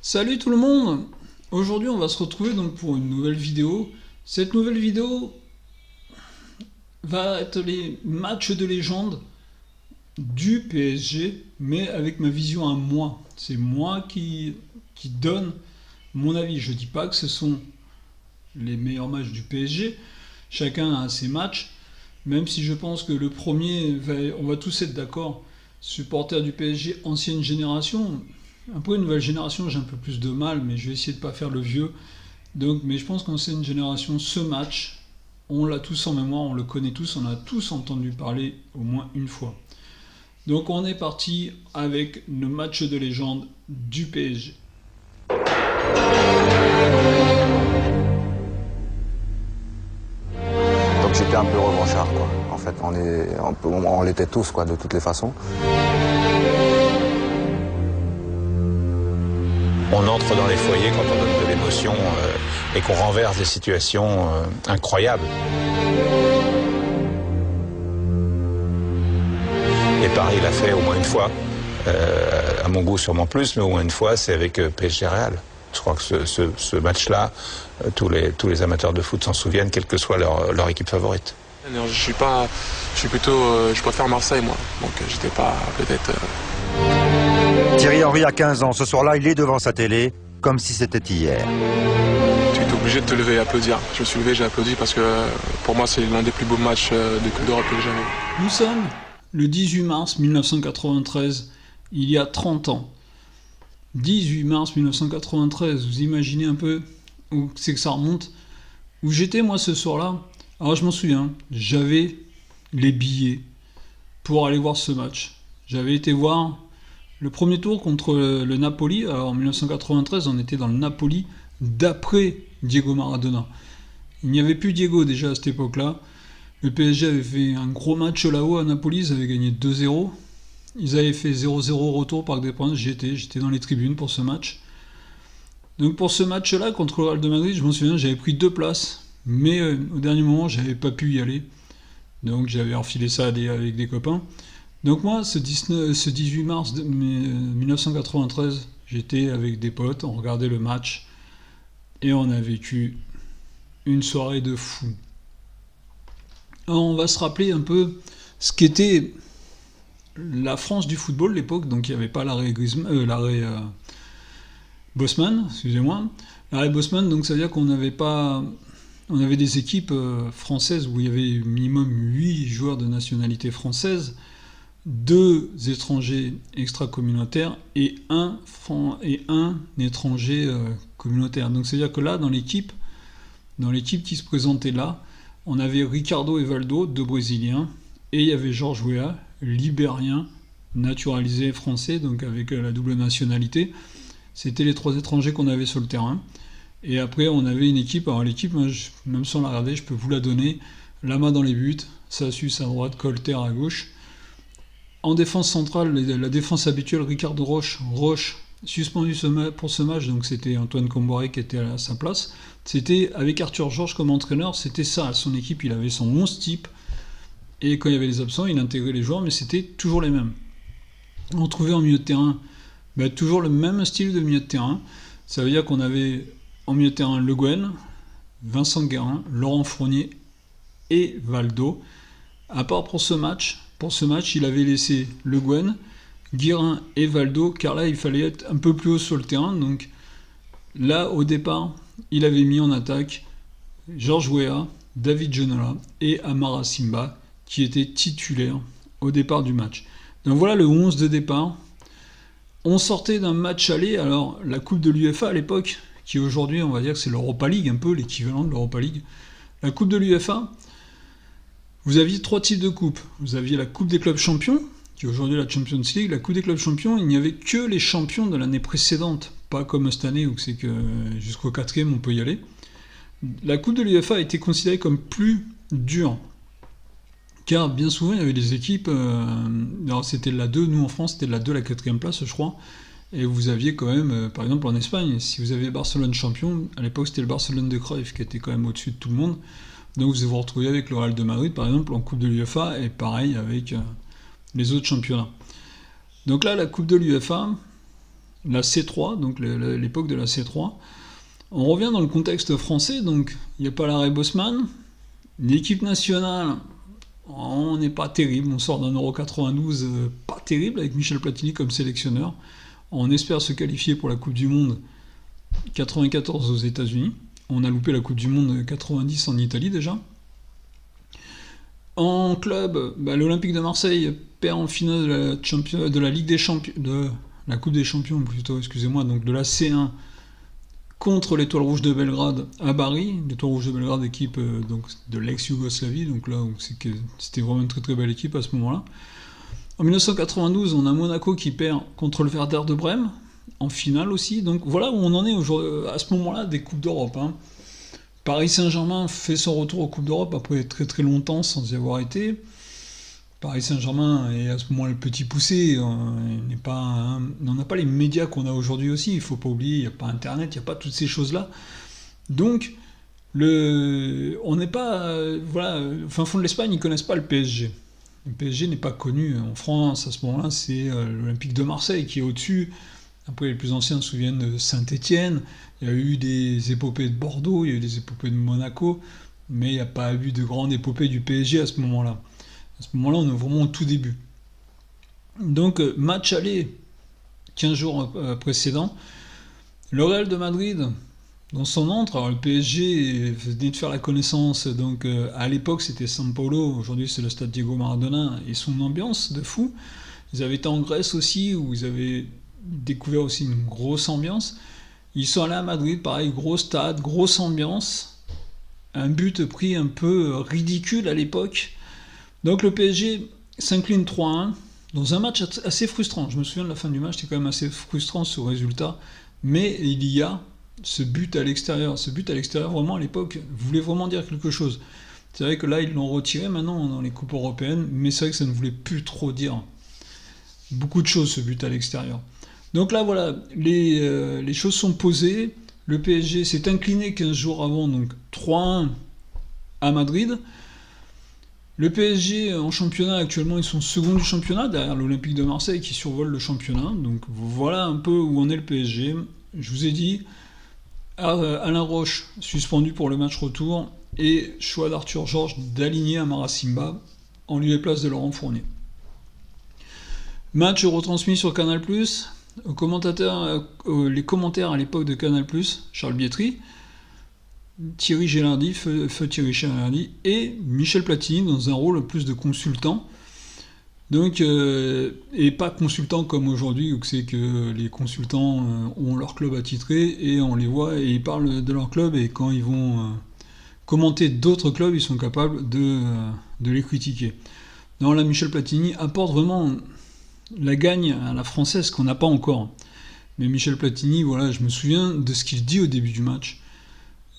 Salut tout le monde! Aujourd'hui on va se retrouver donc pour une nouvelle vidéo. Cette nouvelle vidéo va être les matchs de légende du PSG, mais avec ma vision à moi. C'est moi qui donne mon avis. Je dis pas que ce sont les meilleurs matchs du PSG. Chacun a ses matchs, même si je pense que le premier, on va tous être d'accord, supporter du PSG ancienne génération. Après, nouvelle génération, j'ai un peu plus de mal, mais je vais essayer de pas faire le vieux. Donc, mais je pense qu'ancienne génération, ce match, on l'a tous en mémoire, on le connaît tous, on a tous entendu parler au moins une fois. Donc on est parti avec le match de légende du PSG. Donc j'étais un peu revanchard, quoi. En fait, on l'était tous, quoi, de toutes les façons. On entre dans les foyers quand on donne de l'émotion et qu'on renverse des situations incroyables. Et Paris l'a fait au moins une fois, à mon goût sûrement plus, mais au moins une fois, c'est avec PSG Real. Je crois que ce match-là, tous les amateurs de foot s'en souviennent, quelle que soit leur équipe favorite. Je préfère Marseille, moi. Donc j'étais pas peut-être. Thierry Henry a 15 ans. Ce soir-là, il est devant sa télé, comme si c'était hier. Tu es obligé de te lever et applaudir. Je me suis levé, j'ai applaudi parce que pour moi, c'est l'un des plus beaux matchs de Coupe d'Europe que j'ai jamais vu. Nous sommes le 18 mars 1993, il y a 30 ans. 18 mars 1993, vous imaginez un peu où c'est que ça remonte? Où j'étais moi ce soir-là? Alors je m'en souviens, j'avais les billets pour aller voir ce match. J'avais été voir le premier tour contre le Napoli. Alors en 1993, on était dans le Napoli d'après Diego Maradona. Il n'y avait plus Diego déjà à cette époque-là. Le PSG avait fait un gros match là-haut à Napoli, ils avaient gagné 2-0. Ils avaient fait 0-0 retour Parc des Princes, j'étais dans les tribunes pour ce match. Donc pour ce match-là contre le Real de Madrid, je m'en souviens, j'avais pris 2 places, mais au dernier moment, j'avais pas pu y aller. Donc j'avais refilé ça avec des copains. Donc moi, ce 18 mars 1993, j'étais avec des potes, on regardait le match, et on a vécu une soirée de fou. Alors on va se rappeler un peu ce qu'était la France du football à l'époque, donc il n'y avait pas l'arrêt Bosman, excusez-moi. L'arrêt Bosman, donc ça veut dire qu'on n'avait pas. On avait des équipes françaises où il y avait minimum 8 joueurs de nationalité française, 2 étrangers extra-communautaires et un étranger communautaire. Donc c'est-à-dire que là, dans l'équipe qui se présentait là, on avait Ricardo et Valdo, 2 Brésiliens, et il y avait Georges Weah, libérien, naturalisé français, donc avec la double nationalité. C'était les 3 étrangers qu'on avait sur le terrain. Et après, on avait une équipe. Alors l'équipe, même sans la regarder, je peux vous la donner. Lama dans les buts, Sassus à droite, Colter à gauche. En défense centrale, la défense habituelle, Ricardo Roche, suspendu pour ce match, donc c'était Antoine Comboiré qui était à sa place. C'était avec Arthur Georges comme entraîneur, c'était ça. Son équipe, il avait son 11 type. Et quand il y avait les absents, il intégrait les joueurs, mais c'était toujours les mêmes. On trouvait en milieu de terrain toujours le même style de milieu de terrain. Ça veut dire qu'on avait en milieu de terrain Le Guen, Vincent Guérin, Laurent Fournier et Valdo. À part pour ce match, il avait laissé Le Guen, Guérin et Valdo, car là, il fallait être un peu plus haut sur le terrain. Donc là, au départ, il avait mis en attaque Georges Weah, David Ginola et Amara Simba, qui étaient titulaires au départ du match. Donc voilà le 11 de départ. On sortait d'un match aller, alors la Coupe de l'UEFA à l'époque, qui aujourd'hui on va dire que c'est l'Europa League, un peu l'équivalent de l'Europa League. La Coupe de l'UEFA, vous aviez 3 types de coupes. Vous aviez la Coupe des clubs champions, qui est aujourd'hui la Champions League. La Coupe des clubs champions, il n'y avait que les champions de l'année précédente, pas comme cette année où c'est que jusqu'au 4e on peut y aller. La Coupe de l'UEFA a été considérée comme plus dure. Car bien souvent, il y avait des équipes, alors c'était la 2, nous en France, c'était la 2 à la 4e place, je crois, et vous aviez quand même, par exemple en Espagne, si vous aviez Barcelone champion, à l'époque c'était le Barcelone de Cruyff qui était quand même au-dessus de tout le monde, donc vous vous retrouvez avec le Real de Madrid, par exemple, en Coupe de l'UEFA, et pareil avec les autres championnats. Donc là, la Coupe de l'UEFA, la C3, donc l'époque de la C3. On revient dans le contexte français, donc il n'y a pas l'arrêt Bosman. L'équipe nationale, on n'est pas terrible, on sort d'un Euro 92 pas terrible avec Michel Platini comme sélectionneur. On espère se qualifier pour la Coupe du Monde 94 aux États-Unis. On a loupé la Coupe du Monde 90 en Italie déjà. En club, l'Olympique de Marseille perd en finale de la Ligue des Champions, de la Coupe des Champions plutôt, excusez-moi, donc de la C1 contre l'Étoile Rouge de Belgrade à Bari. L'Étoile Rouge de Belgrade, équipe donc de l'ex-Yougoslavie, donc là c'était vraiment une très très belle équipe à ce moment-là. En 1992, on a Monaco qui perd contre le Werder de Brême, en finale aussi. Donc voilà où on en est à ce moment-là des Coupes d'Europe. Paris Saint-Germain fait son retour aux Coupes d'Europe après très très longtemps sans y avoir été. Paris Saint-Germain est à ce moment-là le petit poussé. On n'a pas les médias qu'on a aujourd'hui aussi. Il ne faut pas oublier, il n'y a pas Internet, il n'y a pas toutes ces choses-là. Donc, on n'est pas... au fin fond de l'Espagne, ils ne connaissent pas le PSG. Le PSG n'est pas connu en France. À ce moment-là, c'est l'Olympique de Marseille qui est au-dessus. Après, les plus anciens se souviennent de Saint-Étienne. Il y a eu des épopées de Bordeaux, il y a eu des épopées de Monaco, mais il n'y a pas eu de grande épopée du PSG à ce moment-là. À ce moment-là, on est vraiment au tout début. Donc, match aller, 15 jours précédents, le Real de Madrid, dans son antre, alors le PSG venait de faire la connaissance, donc à l'époque c'était São Paulo, aujourd'hui c'est le stade Diego Maradona, et son ambiance de fou. Ils avaient été en Grèce aussi, où ils avaient découvert aussi une grosse ambiance. Ils sont allés à Madrid, pareil, gros stade, grosse ambiance, un but pris un peu ridicule à l'époque. Donc le PSG s'incline 3-1 dans un match assez frustrant. Je me souviens de la fin du match, c'était quand même assez frustrant ce résultat, mais il y a ce but à l'extérieur. Ce but à l'extérieur, vraiment à l'époque, voulait vraiment dire quelque chose. C'est vrai que là, ils l'ont retiré maintenant dans les coupes européennes, mais c'est vrai que ça ne voulait plus trop dire beaucoup de choses, ce but à l'extérieur. Donc là, voilà, les choses sont posées. Le PSG s'est incliné 15 jours avant, donc 3-1 à Madrid. Le PSG en championnat, actuellement, ils sont second du championnat, derrière l'Olympique de Marseille qui survole le championnat. Donc voilà un peu où en est le PSG. Je vous ai dit, Alain Roche suspendu pour le match retour et choix d'Arthur Georges d'aligner Amara Simba en lieu et place de Laurent Fournier. Match retransmis sur Canal+. Les commentaires à l'époque de Canal+, Charles Bietri, Thierry Gélardi, feu Thierry Gélardi, et Michel Platini dans un rôle plus de consultant. Donc, et pas consultant comme aujourd'hui, où c'est que les consultants ont leur club attitré et on les voit et ils parlent de leur club, et quand ils vont commenter d'autres clubs, ils sont capables de les critiquer. Non, là, Michel Platini apporte vraiment la gagne à la française qu'on n'a pas encore. Mais Michel Platini, voilà, je me souviens de ce qu'il dit au début du match.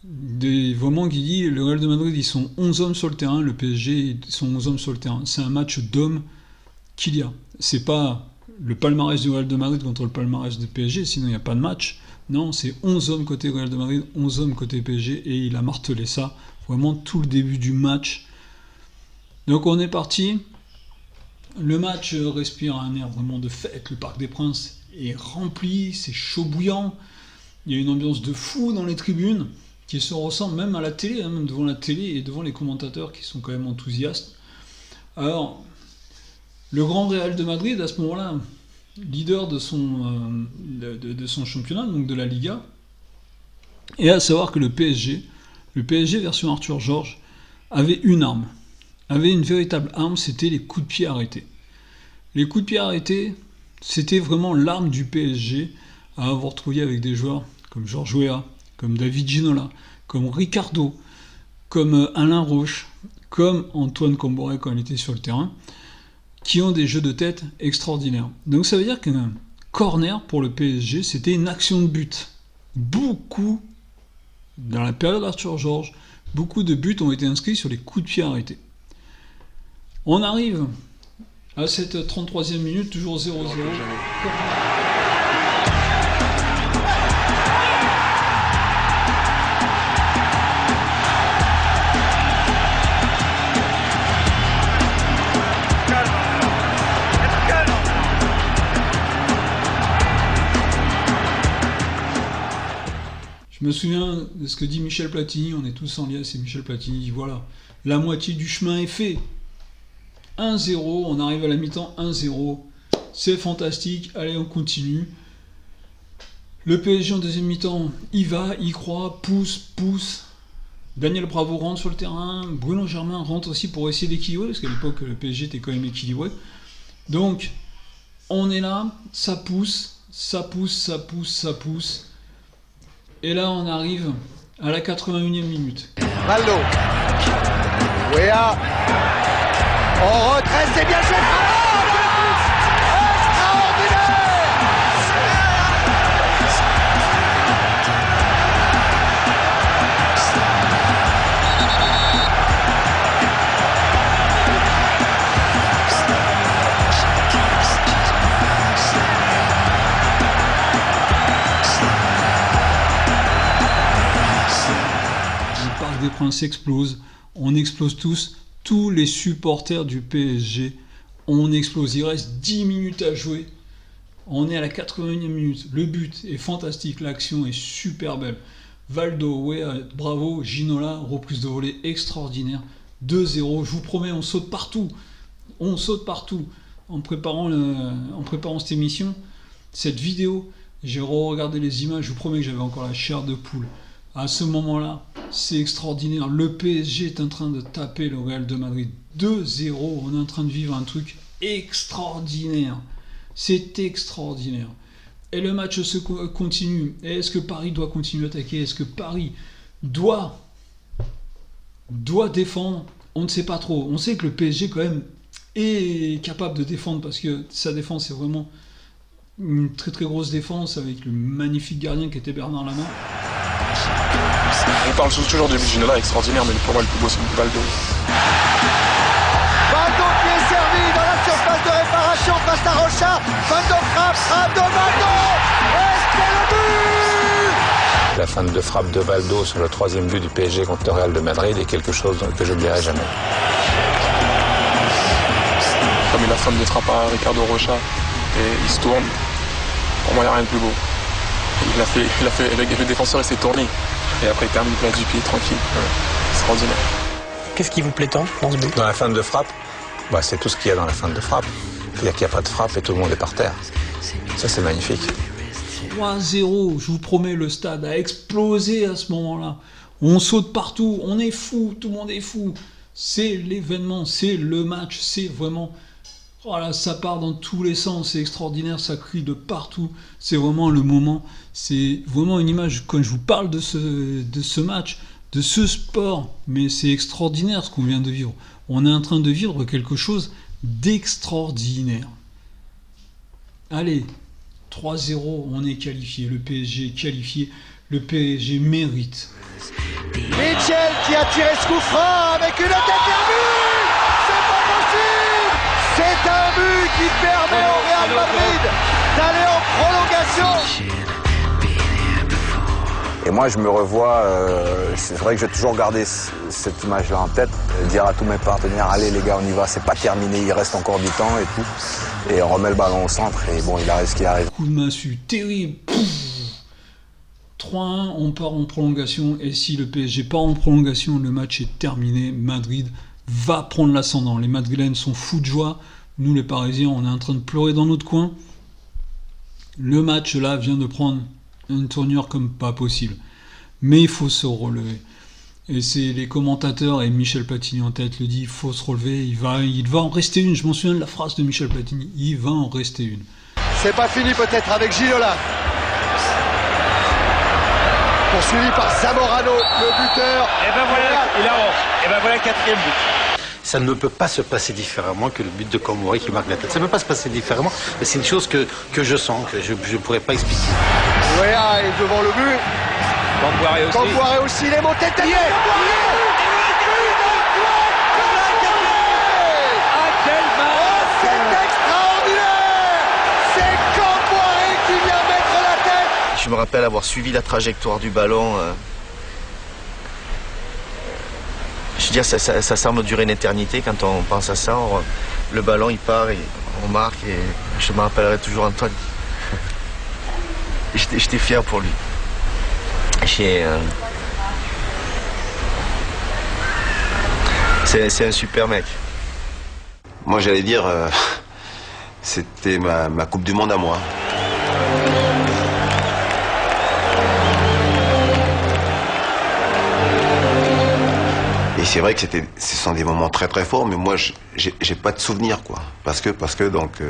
Vraiment, qu'il dit, le Real de Madrid, ils sont 11 hommes sur le terrain, le PSG, ils sont 11 hommes sur le terrain. C'est un match d'hommes qu'il y a. C'est pas le palmarès du Real de Madrid contre le palmarès du PSG, sinon il n'y a pas de match. Non, c'est 11 hommes côté Real de Madrid, 11 hommes côté PSG, et il a martelé ça vraiment tout le début du match. Donc on est parti. Le match respire un air vraiment de fête. Le Parc des Princes est rempli, c'est chaud bouillant. Il y a une ambiance de fou dans les tribunes qui se ressent même à la télé, même devant la télé et devant les commentateurs qui sont quand même enthousiastes. Alors, le Grand Real de Madrid, à ce moment-là, leader de son championnat, donc de la Liga, et à savoir que le PSG version Arthur Georges, avait une arme. Avait une véritable arme, c'était les coups de pied arrêtés. Les coups de pied arrêtés, c'était vraiment l'arme du PSG à avoir trouvé avec des joueurs comme Georges Weah, comme David Ginola, comme Ricardo, comme Alain Roche, comme Antoine Comboré quand il était sur le terrain, qui ont des jeux de tête extraordinaires. Donc ça veut dire qu'un corner pour le PSG, c'était une action de but. Beaucoup, dans la période Arthur Georges, beaucoup de buts ont été inscrits sur les coups de pied arrêtés. On arrive à cette 33e minute, toujours 0-0. Je me souviens de ce que dit Michel Platini, on est tous en liesse, et Michel Platini dit voilà, la moitié du chemin est fait. 1-0, on arrive à la mi-temps 1-0, c'est fantastique, allez on continue. Le PSG en deuxième mi-temps, il va, il croit, pousse. Daniel Bravo rentre sur le terrain, Bruno Germain rentre aussi pour essayer d'équilibrer, parce qu'à l'époque le PSG était quand même équilibré. Donc on est là, ça pousse. Et là on arrive à la 81e minute. Valdo. Wea. En retrait, c'est bien joué. Le Parc des Princes explose, on explose tous les supporters du PSG, on explose, il reste 10 minutes à jouer, on est à la 81e minute, le but est fantastique, l'action est super belle, Valdo, Wea, bravo, Ginola, reprise de volée extraordinaire, 2-0, je vous promets, on saute partout, en préparant cette émission, cette vidéo, j'ai regardé les images, je vous promets que j'avais encore la chair de poule. À ce moment-là, c'est extraordinaire. Le PSG est en train de taper le Real de Madrid. 2-0, on est en train de vivre un truc extraordinaire. C'est extraordinaire. Et le match se continue. Et est-ce que Paris doit continuer à attaquer? Est-ce que Paris doit défendre? On ne sait pas trop. On sait que le PSG, quand même, est capable de défendre parce que sa défense est vraiment une très très grosse défense avec le magnifique gardien qui était Bernard Lama. On parle toujours de Ginola extraordinaire, mais pour moi le plus beau c'est Valdo. Valdo qui est servi dans la surface de réparation face à Rocha. Valdo frappe de Valdo. Et c'est le but. La fin de frappe de Valdo sur le 3e but du PSG contre le Real de Madrid est quelque chose que je n'oublierai jamais. Comme il a fin de frappe à Ricardo Rocha et il se tourne, pour moi il n'y a rien de plus beau. Il a fait avec le défenseur, il s'est tourné. Et après il termine plat du pied, tranquille. Extraordinaire. Qu'est-ce qui vous plaît tant dans ce but? Dans la fin de frappe, c'est tout ce qu'il y a dans la fin de frappe. C'est-à-dire qu'il n'y a pas de frappe et tout le monde est par terre. Ça c'est magnifique. 3-0, je vous promets, le stade a explosé à ce moment-là. On saute partout, on est fou, tout le monde est fou. C'est l'événement, c'est le match, c'est vraiment... Voilà, ça part dans tous les sens, c'est extraordinaire, ça crie de partout. C'est vraiment le moment, c'est vraiment une image, quand je vous parle de ce match, de ce sport, mais c'est extraordinaire ce qu'on vient de vivre. On est en train de vivre quelque chose d'extraordinaire. Allez, 3-0, on est qualifié, le PSG est qualifié, le PSG mérite. Mitchell qui a tiré ce coup franc avec une tête perdue. C'est pas possible. C'est un but qui permet au Real Madrid d'aller en prolongation. Et moi, je me revois, c'est vrai que j'ai toujours gardé cette image-là en tête, dire à tous mes partenaires, allez les gars, on y va, c'est pas terminé, il reste encore du temps et tout. Et on remet le ballon au centre et bon, il arrive ce qui arrive. Coup de massue terrible. 3-1, on part en prolongation, et si le PSG part en prolongation, le match est terminé, Madrid va prendre l'ascendant. Les Madrilènes sont fous de joie, nous les Parisiens, on est en train de pleurer dans notre coin. Le match là vient de prendre une tournure comme pas possible, mais il faut se relever. Et c'est les commentateurs, et Michel Platini en tête le dit, il faut se relever, il va en rester une, je m'en souviens de la phrase de Michel Platini, il va en rester une. C'est pas fini peut-être avec Ginola. Poursuivi par Zamorano, le buteur. Et ben voilà, il avance. Et ben voilà le 4e but. Ça ne peut pas se passer différemment que le but de Komori qui marque la tête. Ça ne peut pas se passer différemment, mais c'est une chose que je sens, que je ne pourrais pas expliquer. Wea est devant le but. Campoiré aussi, les mots tête. Je me rappelle avoir suivi la trajectoire du ballon. Je veux dire, ça semble durer une éternité quand on pense à ça. Le ballon, il part et on marque. Et je me rappellerai toujours Antoine. J'étais fier pour lui. C'est un super mec. Moi j'allais dire, c'était ma Coupe du Monde à moi. Et c'est vrai que ce sont des moments très très forts, mais moi j'ai pas de souvenirs quoi, parce que donc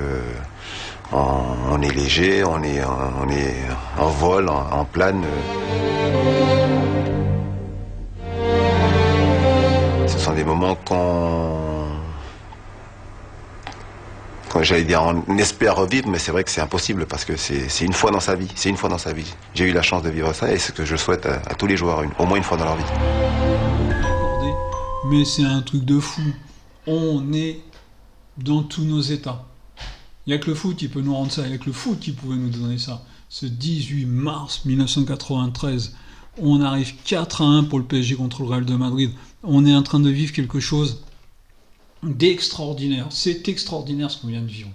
on est léger, on est en vol, en plane. Ce sont des moments quand j'allais dire on espère revivre, mais c'est vrai que c'est impossible parce que c'est une fois dans sa vie, J'ai eu la chance de vivre ça et c'est ce que je souhaite à tous les joueurs, au moins une fois dans leur vie. Mais c'est un truc de fou. On est dans tous nos états. Il n'y a que le foot qui peut nous rendre ça. Il n'y a que le foot qui pouvait nous donner ça. Ce 18 mars 1993, on arrive 4-1 pour le PSG contre le Real de Madrid. On est en train de vivre quelque chose d'extraordinaire. C'est extraordinaire ce qu'on vient de vivre.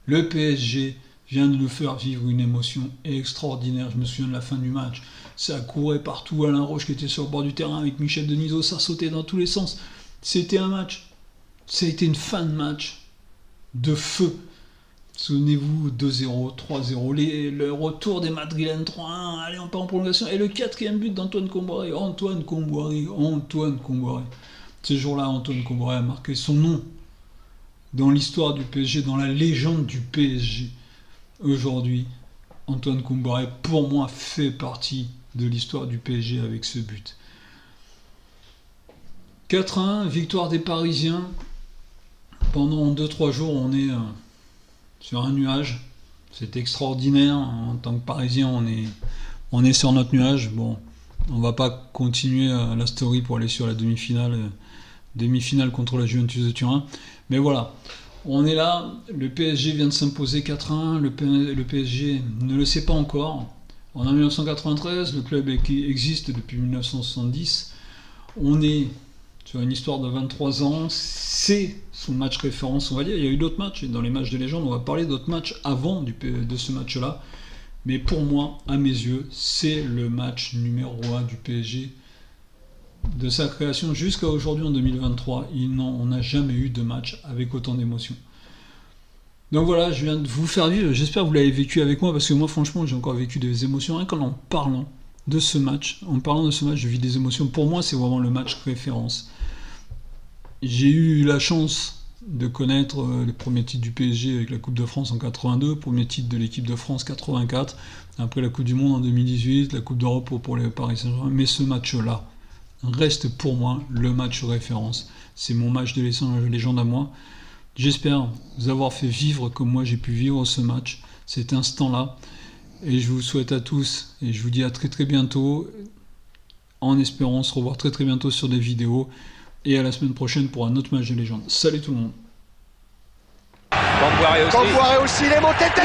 Le PSG vient de nous faire vivre une émotion extraordinaire. Je me souviens de la fin du match. Ça courait partout. Alain Roche qui était sur le bord du terrain avec Michel Denisot, ça sautait dans tous les sens. C'était un match. Ça a été une fin de match de feu. Souvenez-vous, 2-0, 3-0, le retour des Madrilènes 3-1, allez, on part en prolongation. Et le 4e but d'Antoine Comboiré. Antoine Comboiré. Ce jour-là, Antoine Comboiré a marqué son nom dans l'histoire du PSG, dans la légende du PSG. Aujourd'hui, Antoine Comboiré, pour moi, fait partie de l'histoire du PSG avec ce but. 4-1, victoire des Parisiens. Pendant 2-3 jours, on est sur un nuage. C'est extraordinaire. En tant que Parisien, on est sur notre nuage. Bon, on va pas continuer la story pour aller sur la demi-finale contre la Juventus de Turin. Mais voilà, on est là. Le PSG vient de s'imposer 4-1. Le PSG ne le sait pas encore. On est en 1993, le club existe depuis 1970. On est sur une histoire de 23 ans, c'est son match référence, on va dire. Il y a eu d'autres matchs, et dans les matchs de légende, on va parler d'autres matchs avant de ce match-là. Mais pour moi, à mes yeux, c'est le match numéro 1 du PSG. De sa création jusqu'à aujourd'hui en 2023, on n'a jamais eu de match avec autant d'émotions. Donc voilà, je viens de vous faire vivre, j'espère que vous l'avez vécu avec moi, parce que moi franchement j'ai encore vécu des émotions, rien qu'en parlant de ce match, je vis des émotions. Pour moi c'est vraiment le match référence. J'ai eu la chance de connaître les premiers titres du PSG avec la Coupe de France en 82, premier titre de l'équipe de France 84, après la Coupe du Monde en 2018, la Coupe d'Europe pour les Paris Saint-Germain, mais ce match-là reste pour moi le match référence. C'est mon match de légende à moi. J'espère vous avoir fait vivre comme moi j'ai pu vivre ce match, cet instant-là. Et je vous souhaite à tous, et je vous dis à très très bientôt, en espérant se revoir très très bientôt sur des vidéos, et à la semaine prochaine pour un autre match de légende. Salut tout le monde. Comboiré aussi, les mots tête.